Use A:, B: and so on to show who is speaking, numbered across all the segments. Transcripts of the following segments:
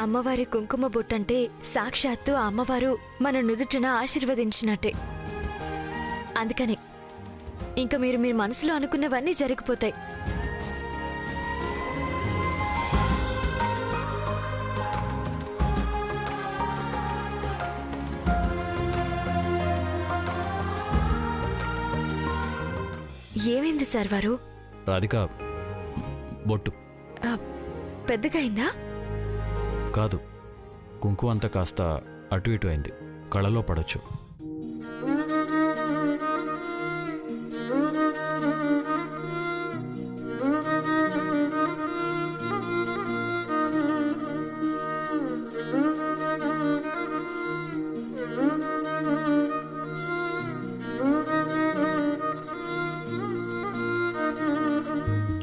A: అమ్మవారి కుంకుమ బొట్టంటే సాక్షాత్తు అమ్మవారు మన నుదుటిన ఆశీర్వదించినట్టే. అందుకని ఇంక మీరు మీ మనసులో అనుకున్నవన్నీ జరిగిపోతాయి. ఏమైంది సార్ వారు?
B: రాధిక, బొట్టు
A: పెద్దగా అయిందా?
B: కాదు, కుంకుమ అంతా కాస్త అటు ఇటు అయింది, కళ్ళలో పడొచ్చు.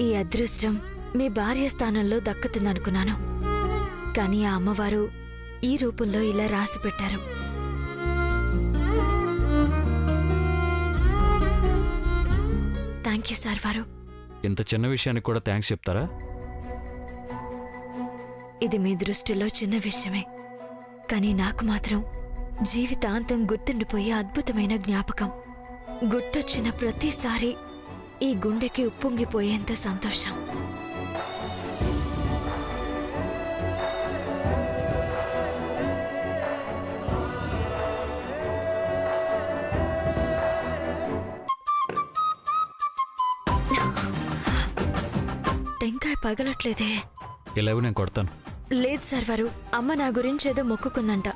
A: ఈ అదృష్టం మీ భార్య స్థానంలో దక్కుతుందనుకున్నాను, కానీ ఆ అమ్మవారు ఈ రూపంలో ఇలా రాసి పెట్టారు. థ్యాంక్ యూ సార్ వారు.
B: ఇంత చిన్న విషయానికి కూడా థ్యాంక్స్ చెప్తారా?
A: ఇది మీ దృష్టిలో చిన్న విషయమే, కానీ నాకు మాత్రం జీవితాంతం గుర్తుండిపోయే అద్భుతమైన జ్ఞాపకం. గుర్తొచ్చిన ప్రతిసారి ఈ గుండెకి ఉప్పొంగిపోయేంత సంతోషం. టెంకాయ పగలట్లేదే.
B: ఇలాగూ నేను కొడతాను.
A: లేదు సార్ వారు, అమ్మ నా గురించి ఏదో మొక్కుకుందంట,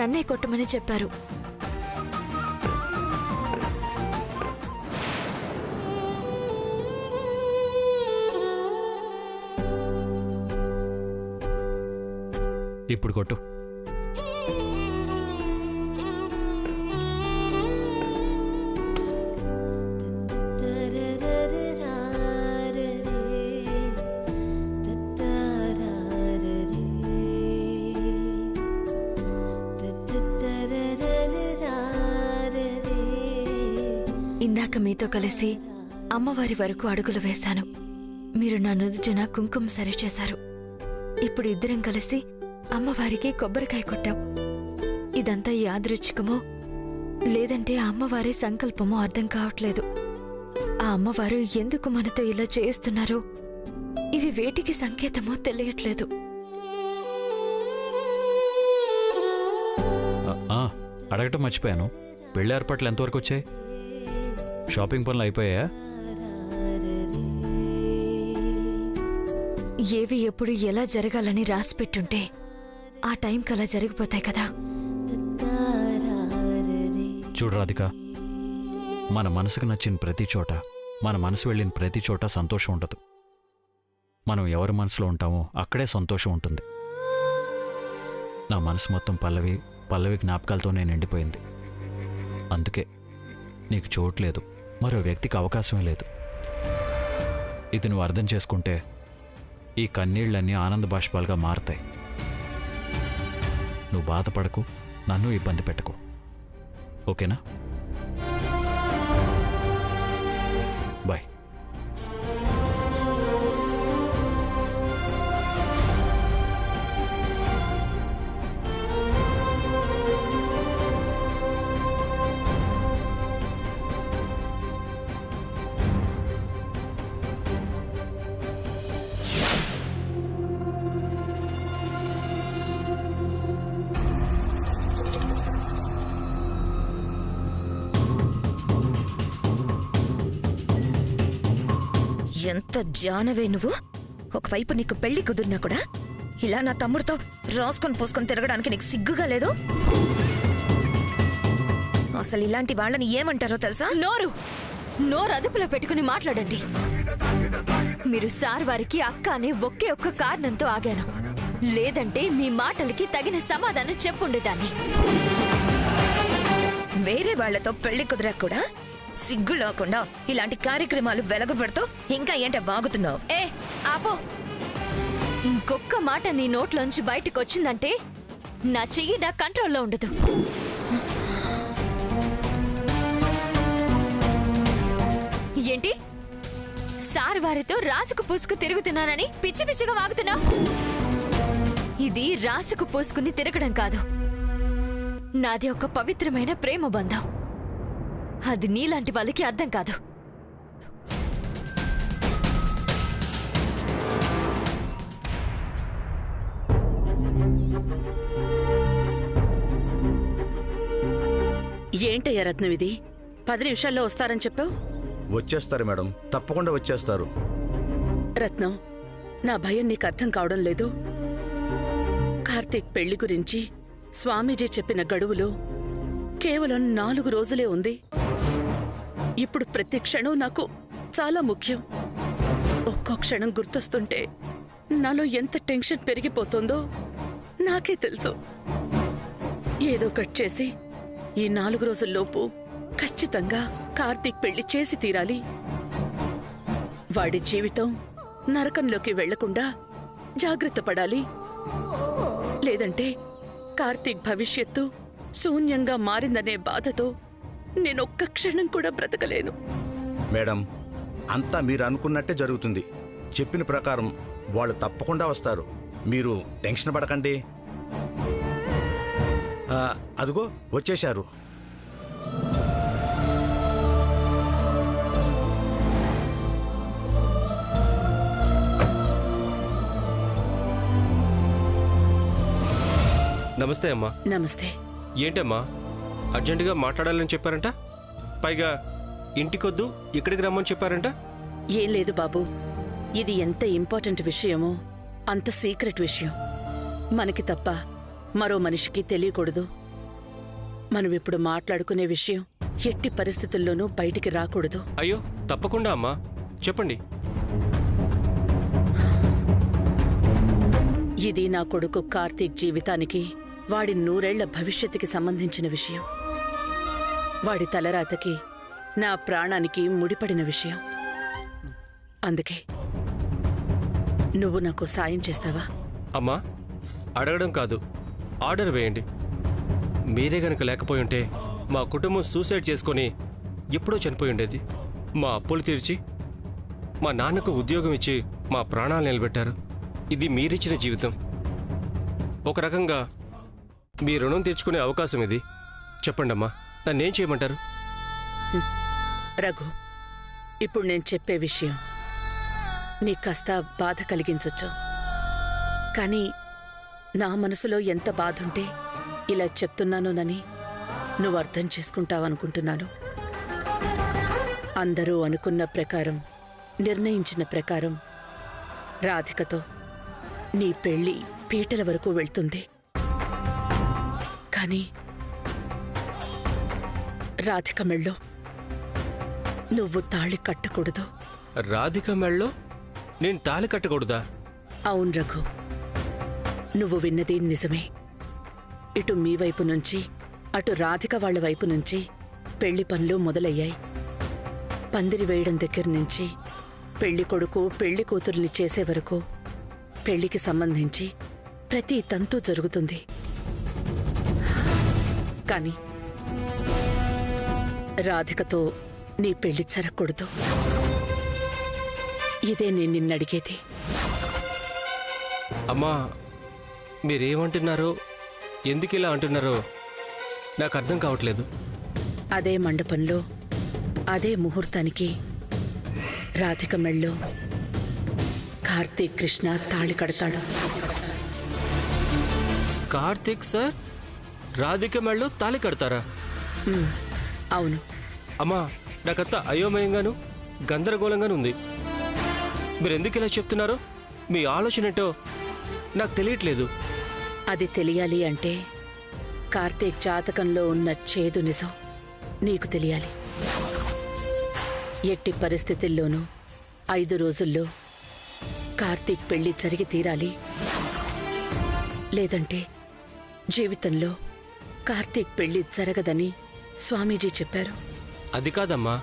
A: నన్నే కొట్టమని చెప్పారు.
B: ఇప్పుడు కొట్టు. ఇందాక మీతో కలిసి అమ్మవారి వరకు అడుగులు వేశాను. మీరు నా నుదుటిన కుంకుమ సరిచేశారు. ఇప్పుడు ఇద్దరం కలిసి అమ్మవారికి కొబ్బరికాయ కొట్టాం. ఇదంతా యాదృచ్ఛికమో లేదంటే అమ్మవారి సంకల్పమో అర్థం కావట్లేదు. ఆ అమ్మవారు ఎందుకు మనతో ఇలా చేస్తున్నారో, ఇవి వేటికి సంకేతమో తెలియట్లేదు. అడగటం మర్చిపోయాను, పెళ్లి ఏర్పాట్లు ఎంతవరకు వచ్చాయి? షాపింగ్ పనులు అయిపోయా?
A: ఏవి ఎప్పుడు ఎలా జరగాలని రాసిపెట్టుంటే ఆ టైంకి అలా జరిగిపోతాయి కదా.
B: చూడు రాధిక, మన మనసుకు నచ్చిన ప్రతి చోట, మన మనసు వెళ్ళిన ప్రతి చోట సంతోషం ఉండదు. మనం ఎవరి మనసులో ఉంటామో అక్కడే సంతోషం ఉంటుంది. నా మనసు మొత్తం పల్లవి జ్ఞాపకాలతోనే నిండిపోయింది. అందుకే నీకు చోట్లేదు, మరో వ్యక్తికి అవకాశమే లేదు. ఇది నువ్వు అర్థం చేసుకుంటే ఈ కన్నీళ్లన్నీ ఆనంద బాష్పాలుగా మారతాయి. నువ్వు బాధపడకు, నన్ను ఇబ్బంది పెట్టకు, ఓకేనా? బాయ్.
C: ఎంత జానవే నువ్వు! ఒకవైపు నీకు పెళ్లి కుదిరినా కూడా ఇలా నా తమ్ముడితో రాసుకొని పోసుకొని తిరగడానికి నీకు సిగ్గుగా లేదు? అసలు ఇలాంటి వాళ్ళని ఏమంటారో తెలుసా?
A: నోరు అదుపులో పెట్టుకుని మాట్లాడండి. మీరు సార్ వారికి అక్క అనే ఒకే ఒక్క కారణంతో ఆగాను, లేదంటే మీ మాటలకి తగిన సమాధానం చెప్పుండేదాన్ని.
C: వేరే వాళ్లతో పెళ్లి కుదిరా కూడా సిగ్గు లేకుండా ఇలాంటి కార్యక్రమాలు వెలగబెడుతూ ఇంకా ఏంట వాగుతున్నావు?
A: ఆపో! ఇంకొక్క మాట నీ నోట్లోంచి బయటకు వచ్చిందంటే నా చెయ్యి నా కంట్రోల్లో ఉండదు. ఏంటి? సార్ వారితో రాసుకు పూసుకు తిరుగుతున్నానని పిచ్చి పిచ్చిగా వాగుతున్నా? ఇది రాసుకు పోసుకుని తిరగడం కాదు. నాది ఒక పవిత్రమైన ప్రేమ బంధం. అది నీలాంటి వాళ్ళకి అర్థం కాదు.
D: ఏంటయ్యా రత్నం ఇది? 10 నిమిషాల్లో వస్తారని చెప్పావు.
E: వచ్చేస్తారు మేడం, తప్పకుండా వచ్చేస్తారు.
D: రత్నం, నా భయం నీకు అర్థం కావడం లేదు. కార్తీక్ పెళ్లి గురించి స్వామీజీ చెప్పిన గడువులో కేవలం 4 రోజులే ఉంది. ఇప్పుడు ప్రతి క్షణం నాకు చాలా ముఖ్యం. ఒక్కో క్షణం గుర్తొస్తుంటే నాలో ఎంత టెన్షన్ పెరిగిపోతుందో నాకే తెలుసు. ఏదో కట్ చేసి ఈ 4 రోజుల్లోపు ఖచ్చితంగా కార్తీక్ పెళ్లి చేసి తీరాలి. వాడి జీవితం నరకంలోకి వెళ్లకుండా జాగ్రత్త పడాలి. లేదంటే కార్తీక్ భవిష్యత్తు శూన్యంగా మారిందనే బాధతో నేనొక్క క్షణం కూడా బ్రతకలేను.
E: మేడం, అంతా మీరు అనుకున్నట్టే జరుగుతుంది. చెప్పిన ప్రకారం వాళ్ళు తప్పకుండా వస్తారు. మీరు టెన్షన్ పడకండి. అదిగో వచ్చేశారు.
F: నమస్తే అమ్మా.
D: నమస్తే.
F: ఏంటమ్మా అర్జెంటుగా మాట్లాడాలని చెప్పారంట? పైగా ఇంటికొద్దు ఇక్కడికి రమ్మని చెప్పారంట.
D: ఏం లేదు బాబు, ఇది ఎంత ఇంపార్టెంట్ విషయమో అంత సీక్రెట్ విషయం. మనకి తప్ప మరో మనిషికి తెలియకూడదు. మనం ఇప్పుడు మాట్లాడుకునే విషయం ఎట్టి పరిస్థితుల్లోనూ బయటికి రాకూడదు.
F: అయ్యో తప్పకుండా అమ్మా, చెప్పండి.
D: ఇది నా కొడుకు కార్తీక్ జీవితానికి, వాడి 100 ఏళ్ల భవిష్యత్తుకి సంబంధించిన విషయం. వాడి తలరాతకి, నా ప్రాణానికి ముడిపడిన విషయం. అందుకే నువ్వు నాకు సాయం చేస్తావా?
F: అమ్మా, అడగడం కాదు, ఆర్డర్ వేయండి. మీరే గనక లేకపోయి ఉంటే మా కుటుంబం సూసైడ్ చేసుకొని ఎప్పుడో చనిపోయి ఉండేది. మా అప్పులు తీర్చి మా నాన్నకు ఉద్యోగం ఇచ్చి మా ప్రాణాలు నిలబెట్టారు. ఇది మీరిచ్చిన జీవితం. ఒక రకంగా మీ రుణం తీర్చుకునే అవకాశం ఇది. చెప్పండమ్మా, నన్నేం చేయమంటారు?
D: రఘు, ఇప్పుడు నేను చెప్పే విషయం నీకు కాస్త బాధ కలిగించొచ్చు. కానీ నా మనసులో ఎంత బాధుంటే ఇలా చెప్తున్నానోనని నువ్వు అర్థం చేసుకుంటావనుకుంటున్నాను. అందరూ అనుకున్న ప్రకారం, నిర్ణయించిన ప్రకారం రాధికతో నీ పెళ్లి పీటల వరకు వెళ్తుంది. కానీ రాధిక మెళ్ళో నువ్వు తాళి కట్టకూడదు.
F: రాధిక మెళ్ళో నేను తాళి కట్టకూడదా?
D: అవును రఘు, నువ్వు విన్నది నిజమే. ఇటు మీ వైపు నుంచి అటు రాధిక వాళ్ల వైపు నుంచి పెళ్లి పనులు మొదలయ్యాయి. పందిరి వేయడం దగ్గర నుంచి పెళ్లి కొడుకు పెళ్లి కూతుర్ని చేసే వరకు పెళ్లికి సంబంధించి ప్రతి తంతు జరుగుతుంది. కాని రాధికతో నీ పెళ్లి జరగకూడదు. ఇదే నేను నిన్నడిగేది.
F: అమ్మా, మీరేమంటున్నారో, ఎందుకిలా అంటున్నారో నాకు అర్థం కావట్లేదు.
D: అదే మండపంలో అదే ముహూర్తానికి రాధిక మెళ్ళో కార్తీక్ కృష్ణ తాళి కడతాడు.
F: కార్తీక్ సార్ రాధిక మెళ్ళో తాళి కడతారా?
D: అవును.
F: అమ్మా, నాకంతా అయోమయంగాను గందరగోళంగాను ఉంది. మీరెందుకు ఇలా చెప్తున్నారో, మీ ఆలోచన ఏంటో నాకు తెలియట్లేదు.
D: అది తెలియాలి అంటే కార్తీక్ జాతకంలో ఉన్న చేదు నిజం నీకు తెలియాలి. ఎట్టి పరిస్థితుల్లోనూ 5 రోజుల్లో కార్తీక్ పెళ్లి జరిగి తీరాలి. లేదంటే జీవితంలో కార్తీక్ పెళ్లి జరగదని స్వామీజీ చెప్పారు.
F: అది కాదమ్మా,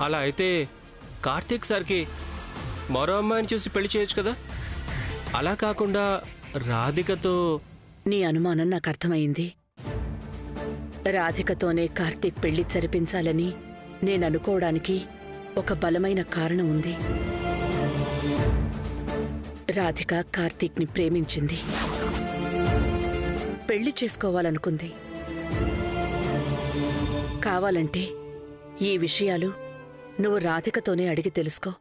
F: అలా అయితే కార్తీక్ సార్కి మరో అమ్మాయిని చూసి పెళ్లి చేయొచ్చు కదా. అలా కాకుండా రాధికతో...
D: నీ అనుమానం నాకు అర్థమైంది. రాధికతోనే కార్తీక్ పెళ్లి జరిపించాలని నేననుకోవడానికి ఒక బలమైన కారణం ఉంది. రాధిక కార్తీక్ని ప్రేమించింది. పెళ్లి చేసుకోవాలనుకుంది. కావాలంటే ఈ విషయాలు నువ్వు రాధికతోనే అడిగి తెలుసుకో.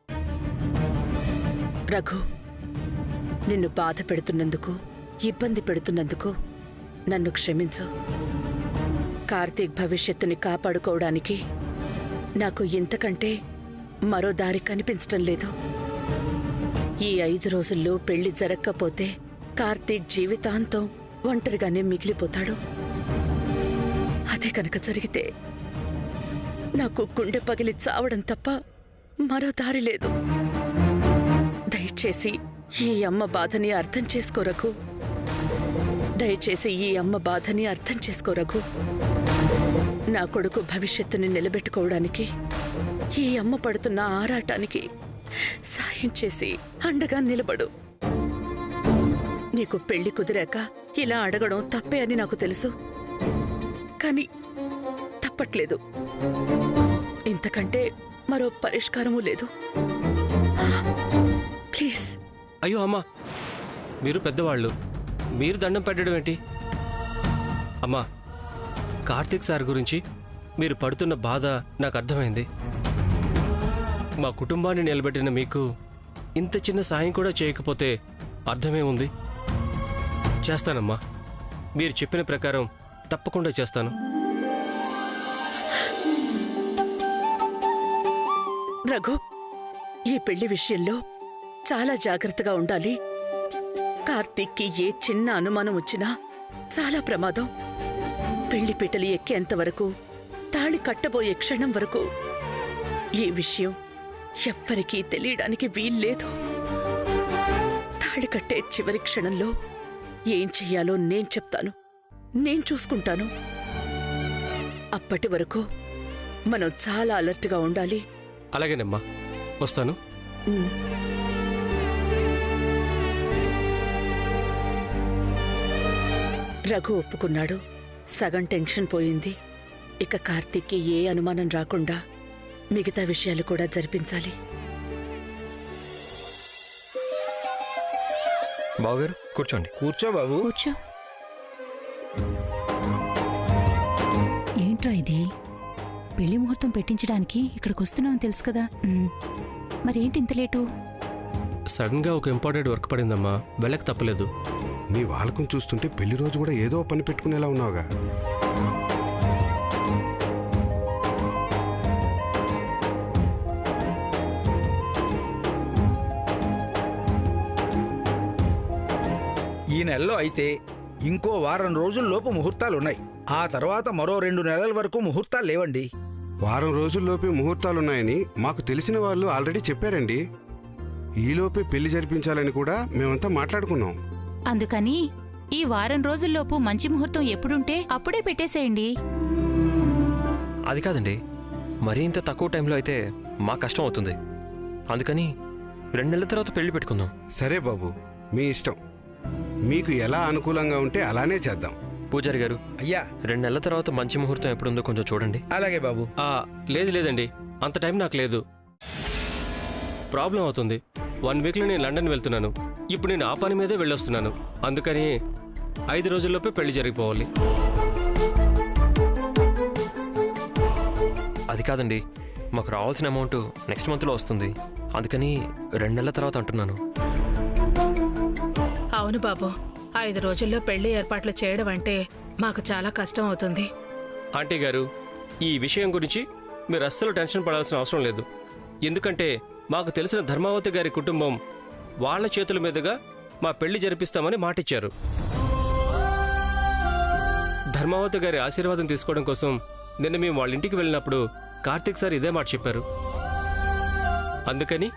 D: రఘు, నిన్ను బాధ పెడుతున్నందుకు, ఇబ్బంది పెడుతున్నందుకు నన్ను క్షమించు. కార్తీక్ భవిష్యత్తుని కాపాడుకోవడానికి నాకు ఇంతకంటే మరో దారి కనిపించటం లేదు. ఈ 5 రోజుల్లో పెళ్లి జరగకపోతే కార్తీక్ జీవితాంతం ఒంటరిగానే మిగిలిపోతాడు. అదే కనుక జరిగితే నాకు గుండె పగిలి చావడం తప్ప మరో దారి లేదు. దయచేసి ఈ అమ్మ బాధని అర్థం చేసుకో రఘు. దయచేసి ఈ అమ్మ బాధని అర్థం చేసుకో రఘు. నా కొడుకు భవిష్యత్తుని నిలబెట్టుకోవడానికి ఈ అమ్మ పడుతున్న ఆరాటానికి సాయం చేసి అండగా నిలబడు. నీకు పెళ్లి కుదిరాక ఇలా అడగడం తప్పే అని నాకు తెలుసు, కానీ తప్పట్లేదు. ఇంతకంటే మరో పరిష్కారమూ లేదు. ప్లీజ్.
F: అయ్యో అమ్మా, మీరు పెద్దవాళ్ళు, మీరు దండం పెట్టడం ఏంటి? అమ్మా, కార్తీక్ సార్ గురించి మీరు పడుతున్న బాధ నాకు అర్థమైంది. మా కుటుంబాన్ని నిలబెట్టిన మీకు ఇంత చిన్న సాయం కూడా చేయకపోతే అర్థమే ఉంది. చేస్తానమ్మా, మీరు చెప్పిన ప్రకారం తప్పకుండా చేస్తాను.
D: రఘు, ఈ పెళ్లి విషయంలో చాలా జాగ్రత్తగా ఉండాలి. కార్తీక్కి ఏ చిన్న అనుమానం వచ్చినా చాలా ప్రమాదం. పెళ్లి పీటలు ఎక్కేంత వరకు, తాళి కట్టబోయే క్షణం వరకు ఈ విషయం ఎవ్వరికీ తెలియడానికి వీల్లేదు. తాళి కట్టే చివరి క్షణంలో ఏం చెయ్యాలో నేను చెప్తాను, నేను చూసుకుంటాను. అప్పటి వరకు మనం చాలా అలర్ట్గా ఉండాలి.
F: అలాగేనమ్మా, వస్తాను.
D: రఘు ఒప్పుకున్నాడు. సగం టెన్షన్ పోయింది. ఇక కార్తీక్కి ఏ అనుమానం రాకుండా మిగతా విషయాలు కూడా జరిపించాలి.
G: బావగారు కూర్చోండి.
E: కూర్చో బాబు.
H: కూర్చో. ఏంట్రా ఇది? పెళ్లి ముహూర్తం పెట్టించడానికి ఇక్కడికి వస్తున్నామని తెలుసు కదా, మరేంటి ఇంత లేటు?
F: సడన్గా ఒక ఇంపార్టెంట్ వర్క్ పడిందమ్మా, వెళ్ళక తప్పలేదు.
I: నీ వాళ్ళకం చూస్తుంటే పెళ్లి రోజు కూడా ఏదో పని పెట్టుకునేలా ఉన్నావుగా.
J: ఈ నెలలో అయితే ఇంకో వారం రోజుల్లోపు ముహూర్తాలున్నాయి. ఆ తర్వాత మరో 2 నెలల వరకు ముహూర్తాలు లేవండి.
I: వారం రోజుల్లోపే ముహూర్తాలున్నాయని మాకు తెలిసిన వాళ్ళు ఆల్రెడీ చెప్పారండి. ఈలోపే పెళ్లి జరిపించాలని కూడా మేమంతా మాట్లాడుకున్నాం.
H: అందుకని ఈ వారం రోజుల్లోపు మంచి ముహూర్తం ఎప్పుడుంటే అప్పుడే పెట్టేసేయండి.
G: అది కాదండి, మరీ ఇంత తక్కువ టైంలో అయితే మా కష్టం అవుతుంది. అందుకని 2 నెలల తర్వాత పెళ్లి పెట్టుకుందాం.
I: సరే బాబు, మీ ఇష్టం. మీకు ఎలా అనుకూలంగా ఉంటే అలానే చేద్దాం.
G: పూజారి గారు,
J: అయ్యా
G: 2 నెలల తర్వాత మంచి ముహూర్తం ఎప్పుడుందో కొంచెం చూడండి.
J: అలాగే బాబు.
F: లేదండి, అంత టైం నాకు లేదు. ప్రాబ్లం అవుతుంది. 1 వీక్లో నేను లండన్ వెళ్తున్నాను. ఇప్పుడు నేను ఆ పని మీదే వెళ్ళొస్తున్నాను. అందుకని 5 రోజుల్లోపే పెళ్లి జరిగిపోవాలి.
G: అది కాదండి, మాకు రావాల్సిన అమౌంట్ నెక్స్ట్ మంత్లో వస్తుంది. అందుకని 2 నెలల తర్వాత అంటున్నాను.
K: అవును బాబు, 5 రోజుల్లో పెళ్లి ఏర్పాట్లు చేయడం అంటే మాకు చాలా కష్టం అవుతుంది.
F: ఆంటీ గారు, ఈ విషయం గురించి మీరు అస్సలు టెన్షన్ పడాల్సిన అవసరం లేదు. ఎందుకంటే మాకు తెలిసిన ధర్మావతి గారి కుటుంబం వాళ్ళ చేతుల మీదుగా మా పెళ్లి జరిపిస్తామని మాటిచ్చారు. ధర్మావతి గారి ఆశీర్వాదం తీసుకోవడం కోసం నిన్న మేము వాళ్ళ ఇంటికి వెళ్ళినప్పుడు కార్తీక్ సార్ ఇదే మాట చెప్పారు. అందుకని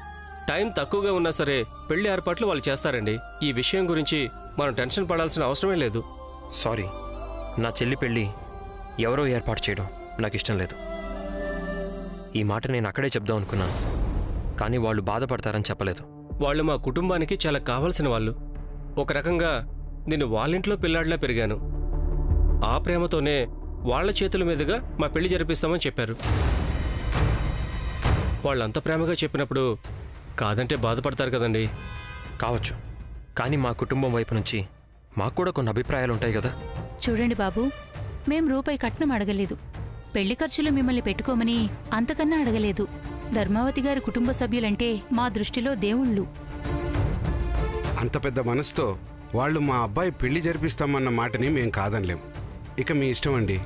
F: టైం తక్కువగా ఉన్నా సరే పెళ్లి ఏర్పాట్లు వాళ్ళు చేస్తారండి. ఈ విషయం గురించి మనం టెన్షన్ పడాల్సిన అవసరమే లేదు.
G: సారీ, నా చెల్లి పెళ్ళి ఎవరో ఏర్పాటు చేయడం నాకు ఇష్టం లేదు. ఈ మాట నేను అక్కడే చెప్దాం అనుకున్నాను, కానీ వాళ్ళు బాధపడతారని చెప్పలేదు.
F: వాళ్ళు మా కుటుంబానికి చాలా కావాల్సిన వాళ్ళు. ఒక రకంగా నేను వాళ్ళింట్లో పిల్లాడిలా పెరిగాను. ఆ ప్రేమతోనే వాళ్ల చేతుల మీదుగా మా పెళ్లి జరిపిస్తామని చెప్పారు. వాళ్ళంత ప్రేమగా చెప్పినప్పుడు కాదంటే బాధపడతారు కదండి.
G: కావచ్చు, కానీ మా కుటుంబం వైపు నుంచి మాకు కూడా కొన్ని అభిప్రాయాలు ఉంటాయి కదా.
H: చూడండి బాబు, మేం రూపాయి కట్నం అడగలేదు. పెళ్లి ఖర్చులు మిమ్మల్ని పెట్టుకోమని అంతకన్నా అడగలేదు. ధర్మావతి గారి కుటుంబ సభ్యులంటే మా దృష్టిలో దేవుళ్ళు.
I: అంత పెద్ద మనసుతో వాళ్ళు మా అబ్బాయి పెళ్లి జరిపిస్తామన్న మాటని మేం కాదనలేం. ఇక మీ ఇష్టం అండి.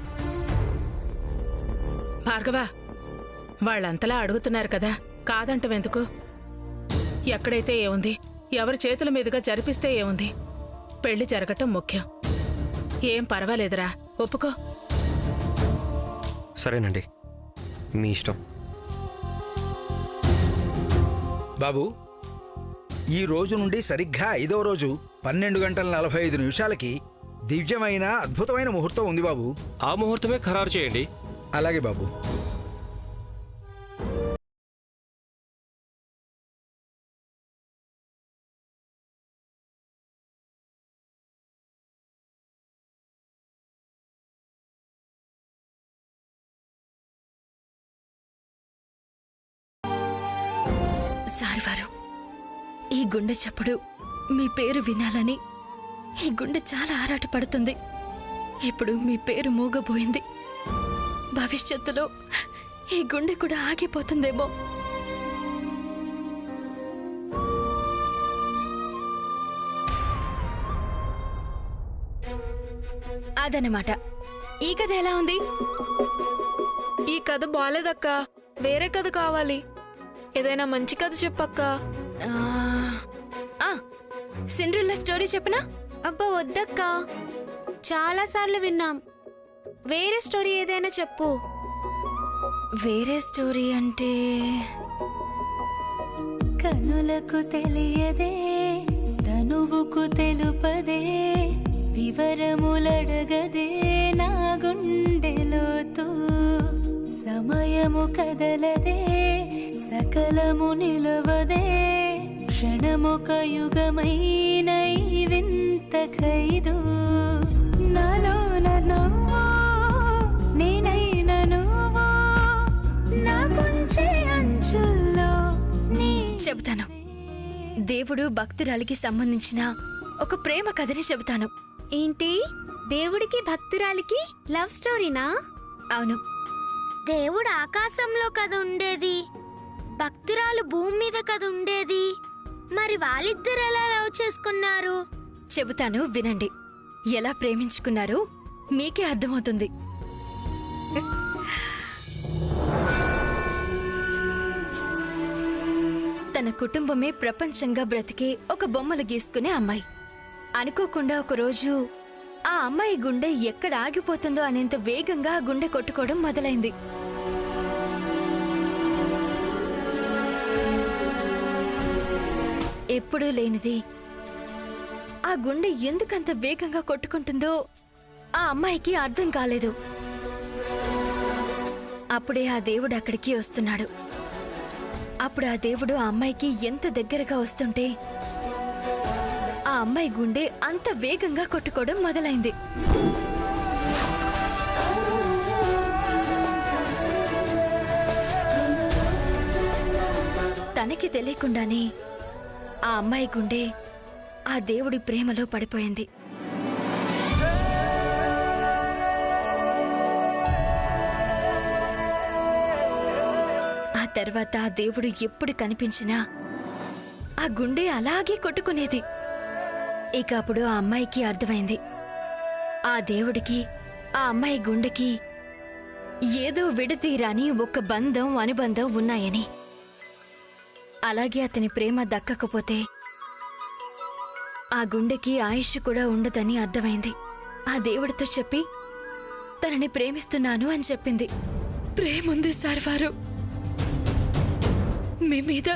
K: భార్గవ, వాళ్ళంతలా అడుగుతున్నారు కదా, కాదంటవెందుకు? ఎక్కడైతే ఏముంది, ఎవరి చేతుల మీదుగా జరిపిస్తే ఏముంది? పెళ్లి జరగటం ముఖ్యం. ఏం పర్వాలేదురా, ఒప్పుకో.
G: సరేనండి, మీ ఇష్టం.
J: బాబు, ఈ రోజు నుండి సరిగ్గా 5వ రోజు 12:45 దివ్యమైన అద్భుతమైన ముహూర్తం ఉంది బాబు.
F: ఆ ముహూర్తమే ఖరారు చేయండి.
J: అలాగే బాబు.
A: సార్ వారు, ఈ గుండె చప్పుడు మీ పేరు వినాలని ఈ గుండె చాలా ఆరాటపడుతుంది. ఇప్పుడు మీ పేరు మూగబోయింది. భవిష్యత్తులో ఈ గుండె కూడా ఆగిపోతుందేమో. అదనమాట. ఈ కథ ఎలా ఉంది?
L: ఈ కథ బాలేదక్క, వేరే కథ కావాలి. ఏదైనా మంచి కథ చెప్పక్క.
A: సిండ్రెల్లా స్టోరీ చెప్పనా?
M: అబ్బా వద్దక్క, చాలా సార్లు విన్నాం. వేరే స్టోరీ ఏదైనా చెప్పు.
A: వేరే స్టోరీ అంటే
N: కనులకు తెలియదే, తనువుకు తెలుపదే, వివరములడగదే నా గుండెలోతు. సమయము కదలదే, సకలము నిలవదే, క్షణమొక యుగమైన ఈ వింత ఖైదు. నాలోన నువ్వు, నేనైన నువ్వు, నా కొంచె అంచుల్లో నీ.
A: చెబుతాను. దేవుడు భక్తురాలికి సంబంధించిన ఒక ప్రేమ కథని చెబుతాను.
M: ఏంటి, దేవుడికి భక్తురాలికి లవ్ స్టోరీనా?
A: అవును.
M: దేవుడు ఆకాశంలో కదా ఉండేది, భక్తురాలు భూమి మీద కదా ఉండేది. మరి వాళ్ళిద్దరు ఎలా లవ్ చేసుకున్నారు?
A: చెబుతాను, వినండి. ఎలా ప్రేమించుకున్నారో మీకే అర్థమవుతుంది. తన కుటుంబమే ప్రపంచంగా బ్రతికే ఒక బొమ్మలు గీసుకునే అమ్మాయి. అనుకోకుండా ఒకరోజు ఆ అమ్మాయి గుండె ఎక్కడ ఆగిపోతుందో అనేంత వేగంగా ఆ గుండె కొట్టుకోవడం మొదలైంది. ఎప్పుడూ లేనిది ఆ గుండె ఎందుకంత వేగంగా కొట్టుకుంటుందో ఆ అమ్మాయికి అర్థం కాలేదు. అప్పుడే ఆ దేవుడు అక్కడికి వస్తున్నాడు. అప్పుడు ఆ దేవుడు ఆ అమ్మాయికి ఎంత దగ్గరగా వస్తుంటే ఆ అమ్మాయి గుండె అంత వేగంగా కొట్టుకోవడం మొదలైంది. తనకి తెలియకుండానే ఆ అమ్మాయి గుండె ఆ దేవుడి ప్రేమలో పడిపోయింది. ఆ తర్వాత ఆ దేవుడు ఎప్పుడు కనిపించినా ఆ గుండె అలాగే కొట్టుకునేది. ఇక అప్పుడు ఆ అమ్మాయికి అర్థమైంది, ఆ దేవుడికి ఆ అమ్మాయి గుండెకి ఏదో విడతీరాని ఒక బంధం అనుబంధం ఉన్నాయని. అలాగే అతని ప్రేమ దక్కకపోతే ఆ గుండెకి ఆయుష్ కూడా ఉండదని అర్థమైంది. ఆ దేవుడితో చెప్పి తనని ప్రేమిస్తున్నాను అని చెప్పింది. ప్రేముంది సార్ వారు, మీ మీద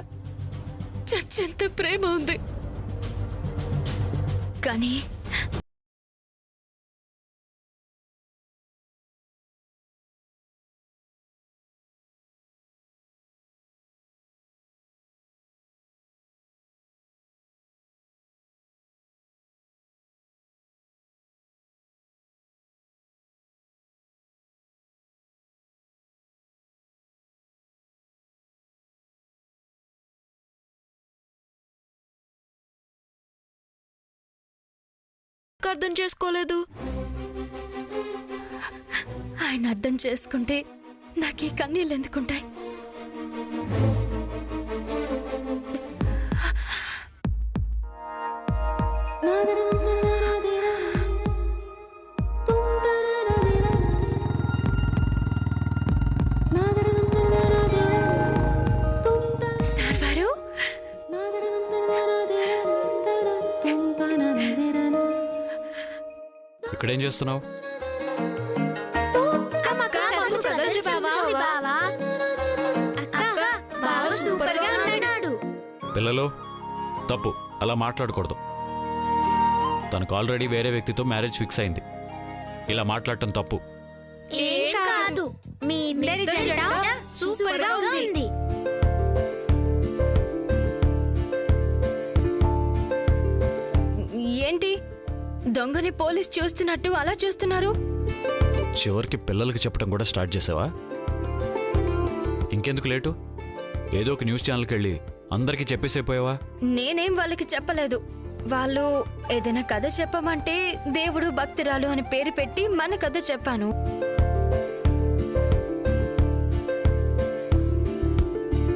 A: చచ్చెంత ప్రేమ ఉంది. కానీ
L: అర్థం చేసుకోలేదు.
A: ఆయన అర్థం చేసుకుంటే నాకు ఈ కన్నీళ్ళు ఎందుకుంటాయి?
B: ఇక్కడేం చేస్తున్నావు? పిల్లలు, తప్పు, అలా మాట్లాడకూడదు. తనకు ఆల్రెడీ వేరే వ్యక్తితో మ్యారేజ్ ఫిక్స్ అయింది. ఇలా మాట్లాడటం తప్పు.
M: ఏం కాదు, మీ ఇద్దరి జంట సూపర్ గా ఉంది.
A: ఏంటి దొంగని పోలీస్ చూస్తున్నట్టు అలా చూస్తున్నారు?
B: చివరికి పిల్లలకి చెప్పడం కూడా స్టార్ట్ చేసావా? ఇంకెందుకు లేటు? ఏదో ఒక న్యూస్ ఛానల్కి వెళ్ళి అందరికీ చెప్పేసేపోయావా?
A: నేనేం వాళ్ళకి చెప్పలేదు. వాళ్ళు ఏదైనా కథ చెప్పమంటే దేవుడు భక్తిరాలు అని పేరు పెట్టి మన కథ చెప్పాను.